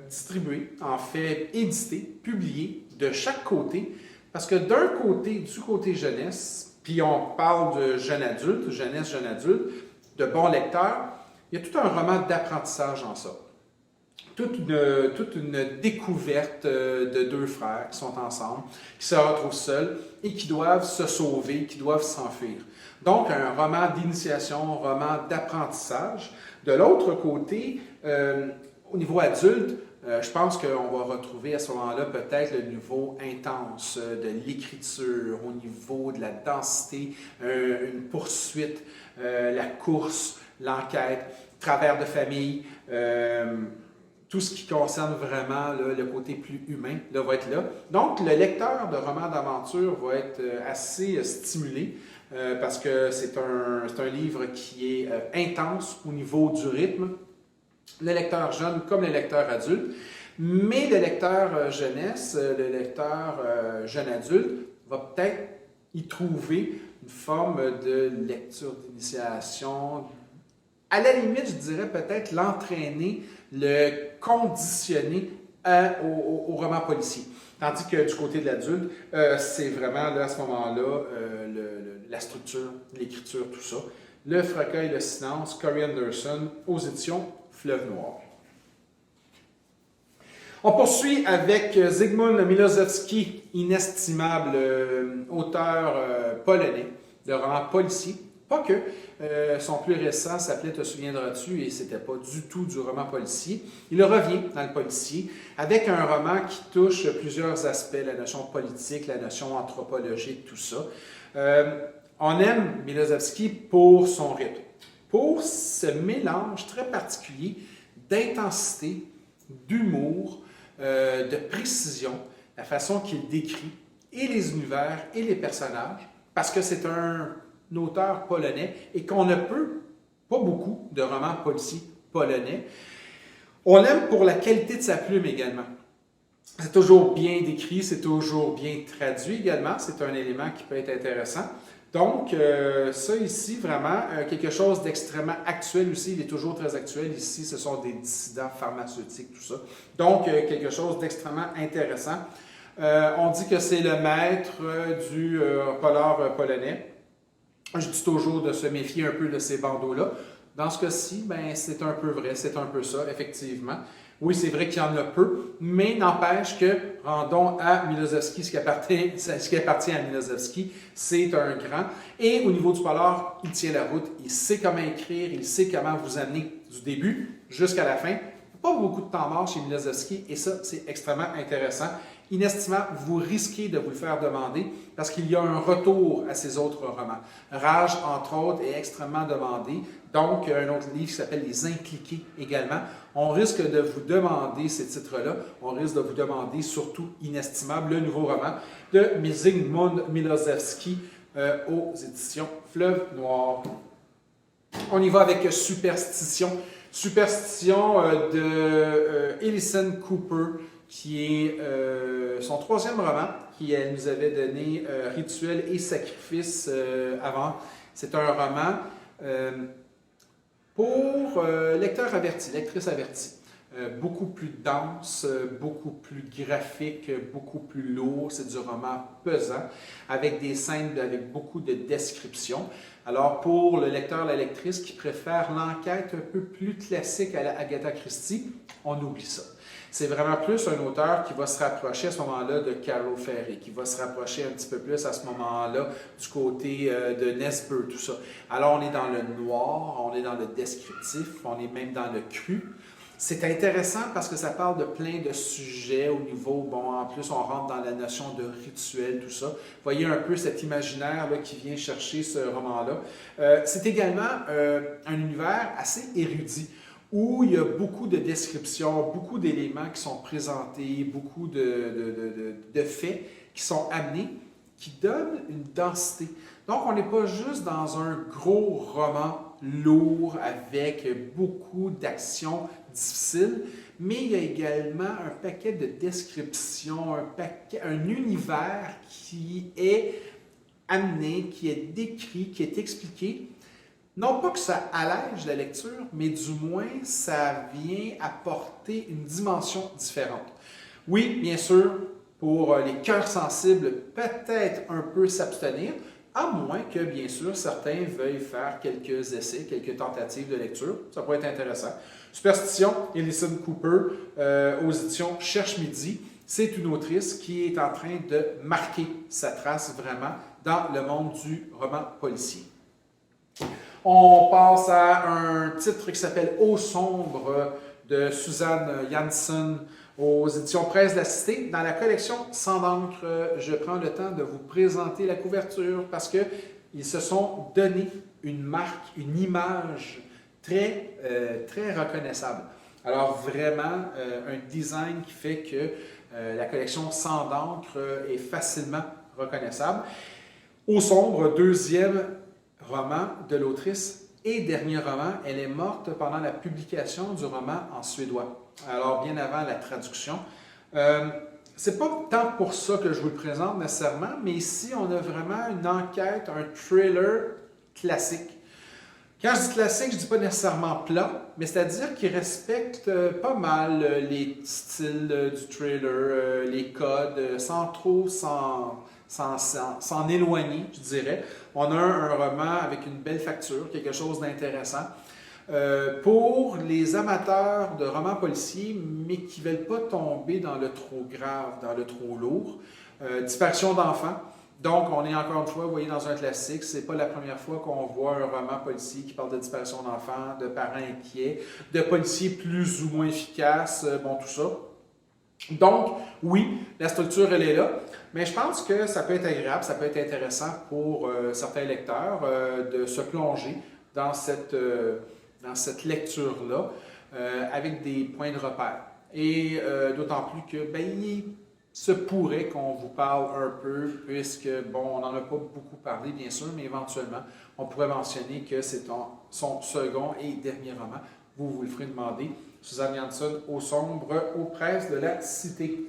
distribué, en fait édité, publié de chaque côté, parce que d'un côté, du côté jeunesse, puis on parle de jeune adulte, jeunesse, jeune adulte, de bons lecteurs, il y a tout un roman d'apprentissage en ça. Toute une découverte de deux frères qui sont ensemble, qui se retrouvent seuls et qui doivent se sauver, qui doivent s'enfuir. Donc, un roman d'initiation, un roman d'apprentissage. De l'autre côté, au niveau adulte, je pense qu'on va retrouver à ce moment-là peut-être le niveau intense de l'écriture, au niveau de la densité, une poursuite, la course, l'enquête, travers de famille, tout ce qui concerne vraiment là, le côté plus humain là, va être là. Donc, le lecteur de romans d'aventure va être assez stimulé parce que c'est un livre qui est intense au niveau du rythme. Le lecteur jeune comme le lecteur adulte, mais le lecteur jeunesse, le lecteur jeune adulte va peut-être y trouver une forme de lecture d'initiation. À la limite, je dirais peut-être l'entraîner, le conditionner au roman policier. Tandis que du côté de l'adulte, c'est vraiment là, à ce moment-là la structure, l'écriture, tout ça. Le fracas et le silence, Corey Anderson, aux éditions Fleuve Noir. On poursuit avec Zygmunt Milosevski, inestimable auteur polonais de romans policiers. Pas que. Son plus récent s'appelait Te souviendras-tu et c'était pas du tout du roman policier. Il revient dans le policier avec un roman qui touche plusieurs aspects, la notion politique, la notion anthropologique, tout ça. On aime Milosevski pour son rythme, pour ce mélange très particulier d'intensité, d'humour, de précision, la façon qu'il décrit et les univers et les personnages, parce que c'est un auteur polonais et qu'on ne peut pas beaucoup de romans policiers polonais. On l'aime pour la qualité de sa plume également. C'est toujours bien décrit, c'est toujours bien traduit également, c'est un élément qui peut être intéressant. Donc, ça ici, vraiment, quelque chose d'extrêmement actuel aussi, il est toujours très actuel ici, ce sont des dissidents pharmaceutiques, tout ça. Donc, quelque chose d'extrêmement intéressant. On dit que c'est le maître du polar polonais. Je dis toujours de se méfier un peu de ces bandeaux-là. Dans ce cas-ci, ben, c'est un peu vrai, c'est un peu ça, effectivement. Oui, c'est vrai qu'il y en a peu, mais n'empêche que, rendons à Milosevski ce qui appartient à Milosevski, c'est un grand. Et au niveau du polar, il tient la route, il sait comment écrire, il sait comment vous amener du début jusqu'à la fin. Pas beaucoup de temps mort chez Milosevski, et ça, c'est extrêmement intéressant. Inestimable, vous risquez de vous le faire demander parce qu'il y a un retour à ces autres romans. Rage, entre autres, est extrêmement demandé. Donc, un autre livre qui s'appelle Les Impliqués également. On risque de vous demander ces titres-là. On risque de vous demander surtout Inestimable, le nouveau roman de Zygmunt Milosevski aux éditions Fleuve Noir. On y va avec Superstition. Superstition de Alison Cooper, qui est son troisième roman, qui elle nous avait donné Rituel et Sacrifice avant. C'est un roman pour lecteurs avertis, lectrices averties. Beaucoup plus dense, beaucoup plus graphique, beaucoup plus lourd. C'est du roman pesant, avec des scènes avec beaucoup de descriptions. Alors, pour le lecteur, la lectrice qui préfère l'enquête un peu plus classique à la Agatha Christie, on oublie ça. C'est vraiment plus un auteur qui va se rapprocher à ce moment-là de Carol Ferry, qui va se rapprocher un petit peu plus à ce moment-là du côté de Nesbø, tout ça. Alors, on est dans le noir, on est dans le descriptif, on est même dans le cru. C'est intéressant parce que ça parle de plein de sujets au niveau, bon, en plus on rentre dans la notion de rituel, tout ça. Vous voyez un peu cet imaginaire là, qui vient chercher ce roman-là. C'est également un univers assez érudit, où il y a beaucoup de descriptions, beaucoup d'éléments qui sont présentés, beaucoup de faits qui sont amenés, qui donnent une densité. Donc, on n'est pas juste dans un gros roman lourd avec beaucoup d'actions difficile, mais il y a également un paquet de descriptions, un univers qui est amené, qui est décrit, qui est expliqué. Non pas que ça allège la lecture, mais du moins ça vient apporter une dimension différente. Oui, bien sûr, pour les cœurs sensibles, peut-être un peu s'abstenir, à moins que, bien sûr, certains veuillent faire quelques essais, quelques tentatives de lecture. Ça pourrait être intéressant. Superstition, Alison Cooper, aux éditions Cherche Midi. C'est une autrice qui est en train de marquer sa trace vraiment dans le monde du roman policier. On passe à un titre qui s'appelle Eau sombre de Suzanne Janssen aux éditions Presse de la Cité. Dans la collection Sang d'encre, je prends le temps de vous présenter la couverture parce qu'ils se sont donné une marque, une image très reconnaissable. Alors vraiment, un design qui fait que la collection Sang d'encre est facilement reconnaissable. Eau sombre, deuxième roman de l'autrice et dernier roman. Elle est morte pendant la publication du roman en suédois, alors bien avant la traduction. C'est pas tant pour ça que je vous le présente nécessairement, mais ici on a vraiment une enquête, un thriller classique. Quand je dis classique, je ne dis pas nécessairement plat, mais c'est-à-dire qu'il respecte pas mal les styles du thriller, les codes, sans trop s'en éloigner, je dirais. On a un roman avec une belle facture, quelque chose d'intéressant. Pour les amateurs de romans policiers, mais qui ne veulent pas tomber dans le trop grave, dans le trop lourd, disparition d'enfants. Donc, on est encore une fois, vous voyez, dans un classique. C'est pas la première fois qu'on voit un roman policier qui parle de disparition d'enfants, de parents inquiets, de policiers plus ou moins efficaces, bon, tout ça. Donc, oui, la structure, elle est là, mais je pense que ça peut être agréable, ça peut être intéressant pour certains lecteurs de se plonger dans cette lecture-là avec des points de repère. Et d'autant plus que, il se pourrait qu'on vous parle un peu, puisque, bon, on n'en a pas beaucoup parlé, bien sûr, mais éventuellement, on pourrait mentionner que c'est son second et dernier roman. Vous le ferez demander. Suzanne Janssen, Eau sombre, aux Presses de la Cité.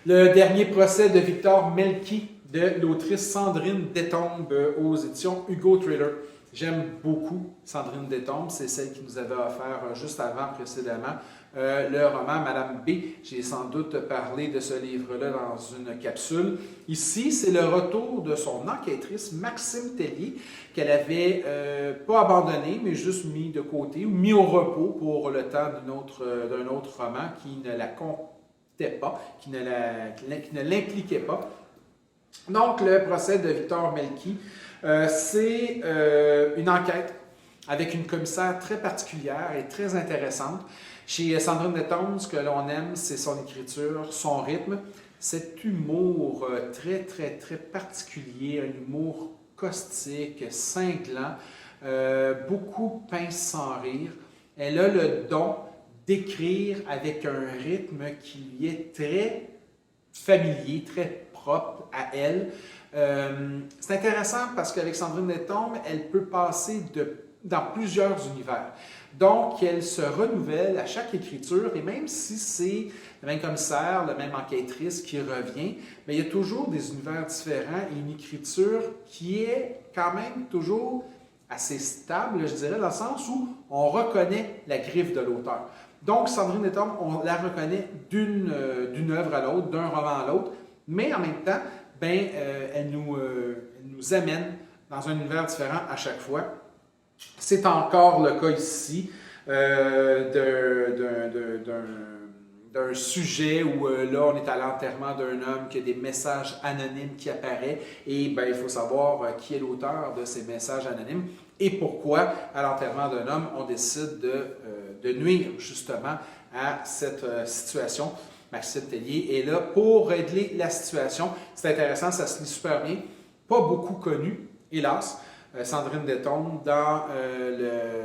Le dernier procès de Victor Melki, de l'autrice Sandrine Détombe, aux éditions Hugo Thriller. J'aime beaucoup Sandrine Détombe, c'est celle qui nous avait offert juste avant, précédemment, le roman Madame B. J'ai sans doute parlé de ce livre-là dans une capsule. Ici, c'est le retour de son enquêtrice, Maxime Tellier, qu'elle avait pas abandonné, mais juste mis de côté ou mis au repos pour le temps d'un autre roman qui ne la comptait pas, qui ne l'impliquait pas. Donc, le procès de Victor Melki, c'est une enquête avec une commissaire très particulière et très intéressante. Chez Sandrine Détombe, ce que l'on aime, c'est son écriture, son rythme, cet humour très, très, très particulier, un humour caustique, cinglant, beaucoup pince sans rire. Elle a le don d'écrire avec un rythme qui lui est très familier, très propre à elle. C'est intéressant parce qu'avec Sandrine Détombe, elle peut passer dans plusieurs univers. Donc, elle se renouvelle à chaque écriture, et même si c'est le même commissaire, la même enquêtrice qui revient, mais il y a toujours des univers différents et une écriture qui est quand même toujours assez stable, je dirais, dans le sens où on reconnaît la griffe de l'auteur. Donc, Sandrine Détombe, on la reconnaît d'une œuvre à l'autre, d'un roman à l'autre, mais en même temps, elle nous amène dans un univers différent à chaque fois. C'est encore le cas ici d'un sujet où là, on est à l'enterrement d'un homme qui a des messages anonymes qui apparaissent et il faut savoir qui est l'auteur de ces messages anonymes et pourquoi, à l'enterrement d'un homme, on décide de nuire justement à cette situation. Maxime Tellier est là pour régler la situation. C'est intéressant, ça se lit super bien. Pas beaucoup connu, hélas. Sandrine Détombe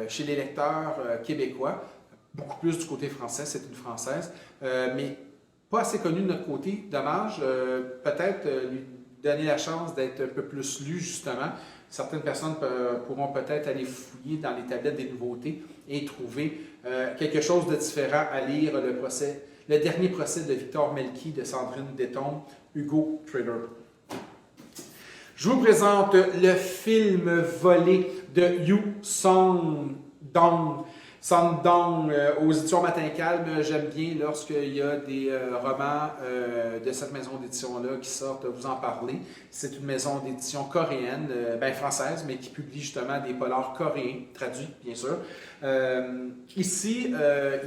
chez les lecteurs québécois, beaucoup plus du côté français, c'est une Française, mais pas assez connue de notre côté, dommage, peut-être lui donner la chance d'être un peu plus lue justement. Certaines personnes pourront peut-être aller fouiller dans les tablettes des nouveautés et trouver quelque chose de différent à lire, le dernier procès de Victor Melki, de Sandrine Detton, Hugo Thriller. Je vous présente le film volé de Yu Song-dong. Song-dong aux éditions Matin Calme. J'aime bien lorsqu'il y a des romans de cette maison d'édition-là qui sortent, vous en parler. C'est une maison d'édition coréenne, française, mais qui publie justement des polars coréens, traduits bien sûr. Ici,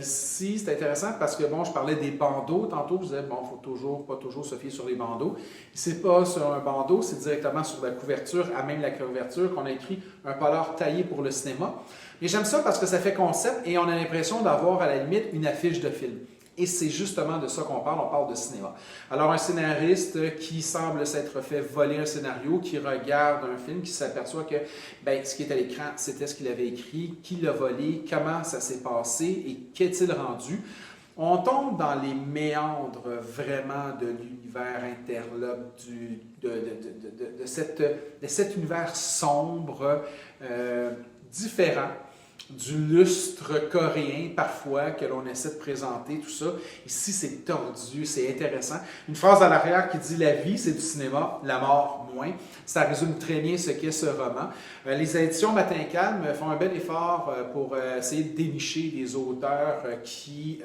c'est intéressant parce que, bon, je parlais des bandeaux tantôt, je disais, bon, il ne faut pas toujours se fier sur les bandeaux. C'est pas sur un bandeau, c'est directement sur la couverture, à même la couverture, qu'on a écrit un polar taillé pour le cinéma. Mais j'aime ça parce que ça fait concept et on a l'impression d'avoir à la limite une affiche de film. Et c'est justement de ça qu'on parle, on parle de cinéma. Alors un scénariste qui semble s'être fait voler un scénario, qui regarde un film, qui s'aperçoit que ce qui est à l'écran, c'était ce qu'il avait écrit, qui l'a volé, comment ça s'est passé et qu'est-il rendu. On tombe dans les méandres vraiment de l'univers interlope, de cet univers sombre, différent du lustre coréen parfois que l'on essaie de présenter, tout ça. Ici, c'est tordu, c'est intéressant. Une phrase à l'arrière qui dit « La vie, c'est du cinéma, la mort, moins ». Ça résume très bien ce qu'est ce roman. Les éditions Matin Calme font un bel effort pour essayer de dénicher des auteurs qui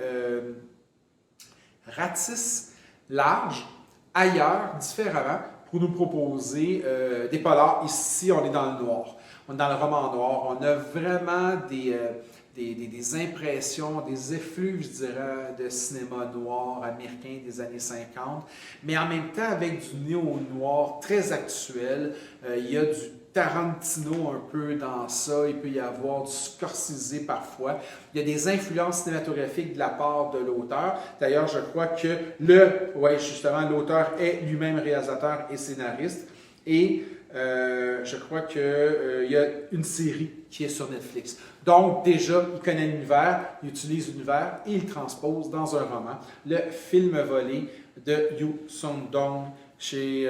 ratissent large, ailleurs, différemment, pour nous proposer des polars. Ici, on est dans le noir. On est dans le roman noir. On a vraiment des impressions, des effluves, je dirais, de cinéma noir américain des années 50, mais en même temps avec du néo-noir très actuel. Il y a du Tarantino un peu dans ça, il peut y avoir du Scorsese parfois. Il y a des influences cinématographiques de la part de l'auteur. D'ailleurs, je crois que l'auteur est lui-même réalisateur et scénariste. Et je crois qu'il y a une série qui est sur Netflix. Donc, déjà, il connaît l'univers, il utilise l'univers et il transpose dans un roman le film volé de Yu Song-dong chez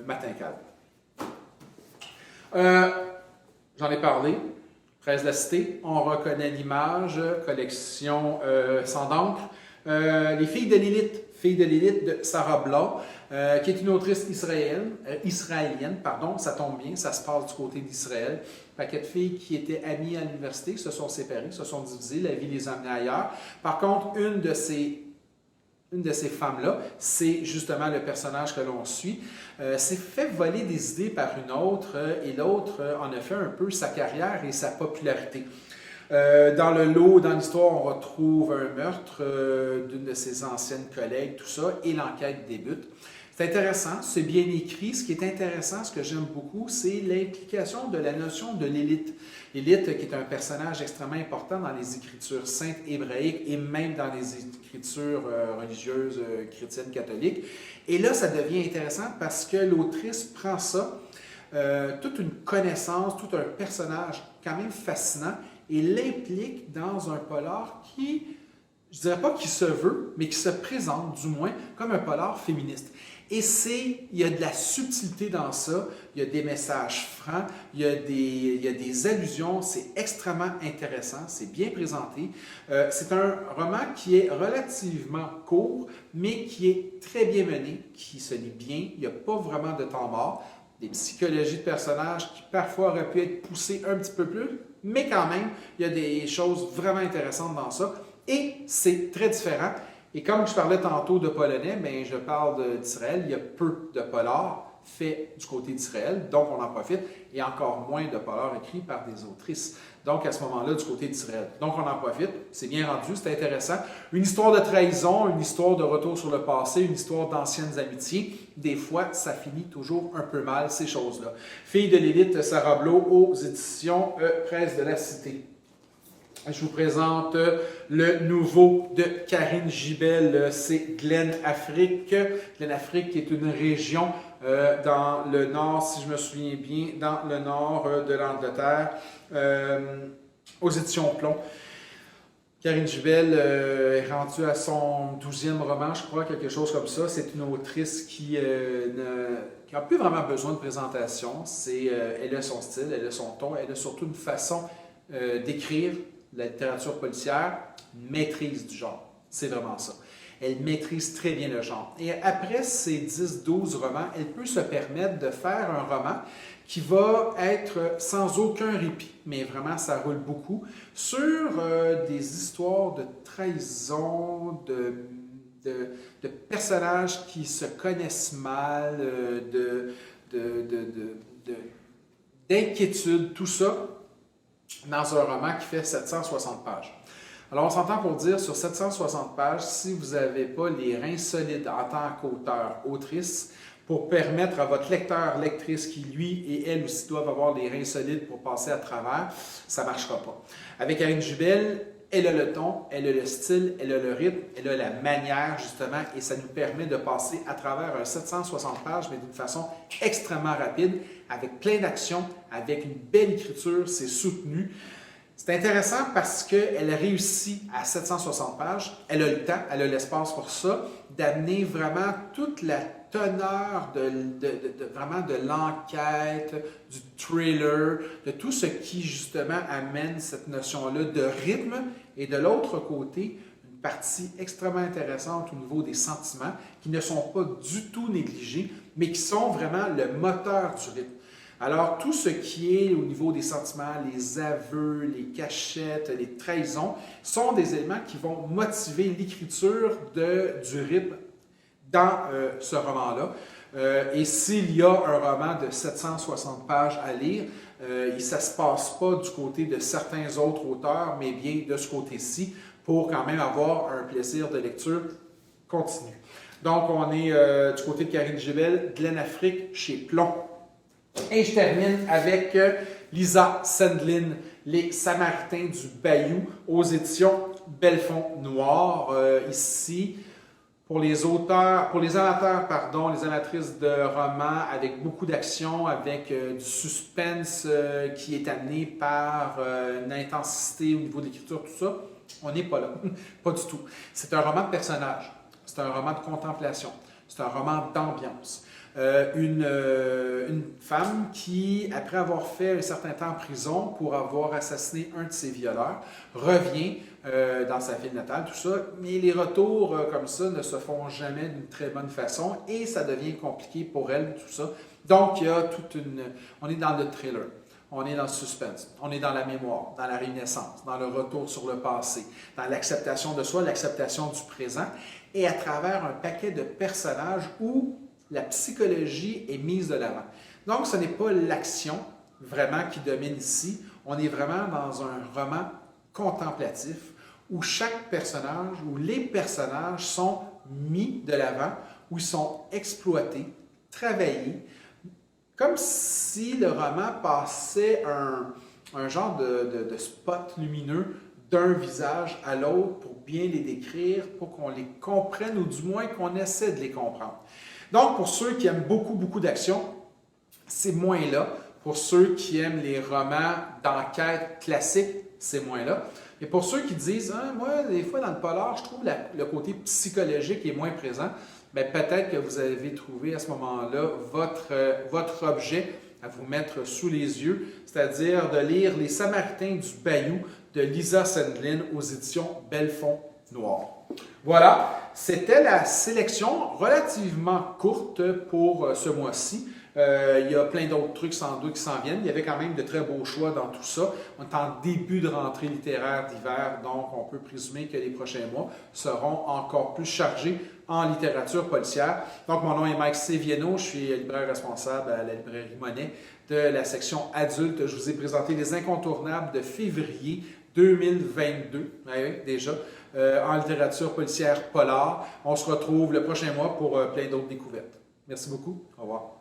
Matin Calme. J'en ai parlé, Presse de la Cité, on reconnaît l'image, collection sans d'encre. Les filles de Lilith de Sarah Blanc, qui est une autrice israélienne, ça tombe bien, ça se passe du côté d'Israël. Un paquet de filles qui étaient amies à l'université se sont séparées, se sont divisées, la vie les a amenées ailleurs. Par contre, une de ces femmes-là, c'est justement le personnage que l'on suit, s'est fait voler des idées par une autre et l'autre en a fait un peu sa carrière et sa popularité. Dans le lot, dans l'histoire, on retrouve un meurtre d'une de ses anciennes collègues, tout ça, et l'enquête débute. C'est intéressant, c'est bien écrit. Ce qui est intéressant, ce que j'aime beaucoup, c'est l'implication de la notion de Lilith. Lilith, qui est un personnage extrêmement important dans les écritures saintes hébraïques et même dans les écritures religieuses chrétiennes catholiques. Et là, ça devient intéressant parce que l'autrice prend ça, toute une connaissance, tout un personnage quand même fascinant, et l'implique dans un polar qui, je ne dirais pas qui se veut, mais qui se présente du moins comme un polar féministe. Et il y a de la subtilité dans ça, il y a des messages francs, il y a des allusions, c'est extrêmement intéressant, c'est bien présenté. C'est un roman qui est relativement court, mais qui est très bien mené, qui se lit bien, il n'y a pas vraiment de temps mort. Des psychologies de personnages qui parfois auraient pu être poussées un petit peu plus, mais quand même, il y a des choses vraiment intéressantes dans ça. Et c'est très différent. Et comme je parlais tantôt de polonais, mais je parle d'Israël, il y a peu de polars faits du côté d'Israël, donc on en profite, et encore moins de polars écrits par des autrices. Donc à ce moment-là, du côté d'Israël. Donc on en profite, c'est bien rendu, c'est intéressant. Une histoire de trahison, une histoire de retour sur le passé, une histoire d'anciennes amitiés. Des fois, ça finit toujours un peu mal, ces choses-là. Fille de Lilith, Sarah Blanc, aux éditions Presse de la Cité. Je vous présente le nouveau de Karine Gibel, c'est Glen Afrique. Glen Afrique qui est une région dans le nord, si je me souviens bien, dans le nord de l'Angleterre, aux éditions Plomb. Karine Gibel est rendue à son 12e roman, je crois, quelque chose comme ça. C'est une autrice qui n'a plus vraiment besoin de présentation. Elle a son style, elle a son ton, elle a surtout une façon d'écrire la littérature policière, maîtrise du genre. C'est vraiment ça. Elle maîtrise très bien le genre. Et après ces 10-12 romans, elle peut se permettre de faire un roman qui va être sans aucun répit, mais vraiment ça roule beaucoup, sur des histoires de trahison, de personnages qui se connaissent mal, d'inquiétude, tout ça, dans un roman qui fait 760 pages. Alors, on s'entend pour dire, sur 760 pages, si vous n'avez pas les reins solides en tant qu'auteur, autrice, pour permettre à votre lecteur, lectrice, qui lui et elle aussi doivent avoir les reins solides pour passer à travers, ça ne marchera pas. Avec Karine Jubel, elle a le ton, elle a le style, elle a le rythme, elle a la manière, justement, et ça nous permet de passer à travers un 760 pages, mais d'une façon extrêmement rapide, avec plein d'actions, avec une belle écriture, c'est soutenu. C'est intéressant parce qu'elle réussit à 760 pages, elle a le temps, elle a l'espace pour ça, d'amener vraiment toute la teneur vraiment de l'enquête, du thriller, de tout ce qui justement amène cette notion-là de rythme, et de l'autre côté, une partie extrêmement intéressante au niveau des sentiments qui ne sont pas du tout négligés, mais qui sont vraiment le moteur du rythme. Alors, tout ce qui est au niveau des sentiments, les aveux, les cachettes, les trahisons, sont des éléments qui vont motiver l'écriture du rythme dans ce roman-là. Et s'il y a un roman de 760 pages à lire, ça ne se passe pas du côté de certains autres auteurs, mais bien de ce côté-ci, pour quand même avoir un plaisir de lecture continu. Donc, on est du côté de Karine Jubel, Glen Afrique, chez Plomb. Et je termine avec Lisa Sandlin, Les Samaritains du Bayou, aux éditions Belfond Noir. Ici, pour les auteurs, pour les amateurs, pardon, les amatrices de romans avec beaucoup d'action, avec du suspense qui est amené par une intensité au niveau de l'écriture, tout ça, on n'est pas là. Pas du tout. C'est un roman de personnages. C'est un roman de contemplation. C'est un roman d'ambiance. Une femme qui, après avoir fait un certain temps en prison pour avoir assassiné un de ses violeurs, revient dans sa ville natale, tout ça, mais les retours comme ça ne se font jamais d'une très bonne façon et ça devient compliqué pour elle, tout ça. Donc, il y a on est dans le thriller, on est dans le suspense, on est dans la mémoire, dans la réminiscence, dans le retour sur le passé, dans l'acceptation de soi, l'acceptation du présent, et à travers un paquet de personnages où la psychologie est mise de l'avant. Donc, ce n'est pas l'action vraiment qui domine ici. On est vraiment dans un roman contemplatif où chaque personnage, où les personnages sont mis de l'avant, où ils sont exploités, travaillés, comme si le roman passait un genre de spot lumineux d'un visage à l'autre pour bien les décrire, pour qu'on les comprenne ou du moins qu'on essaie de les comprendre. Donc, pour ceux qui aiment beaucoup, beaucoup d'action, c'est moins là. Pour ceux qui aiment les romans d'enquête classiques, c'est moins là. Et pour ceux qui disent « moi, des fois, dans le polar, je trouve le côté psychologique est moins présent », bien, peut-être que vous avez trouvé à ce moment-là votre objet à vous mettre sous les yeux, c'est-à-dire de lire Les Samaritains du Bayou de Lisa Sandlin aux éditions Belfond Noir. Voilà, c'était la sélection relativement courte pour ce mois-ci. Il y a plein d'autres trucs sans doute qui s'en viennent. Il y avait quand même de très beaux choix dans tout ça. On est en début de rentrée littéraire d'hiver, donc on peut présumer que les prochains mois seront encore plus chargés en littérature policière. Donc mon nom est Mike Sévieno, je suis libraire responsable à la librairie Monet de la section adulte. Je vous ai présenté les incontournables de février 2022, oui, déjà, en littérature policière polar. On se retrouve le prochain mois pour plein d'autres découvertes. Merci beaucoup. Au revoir.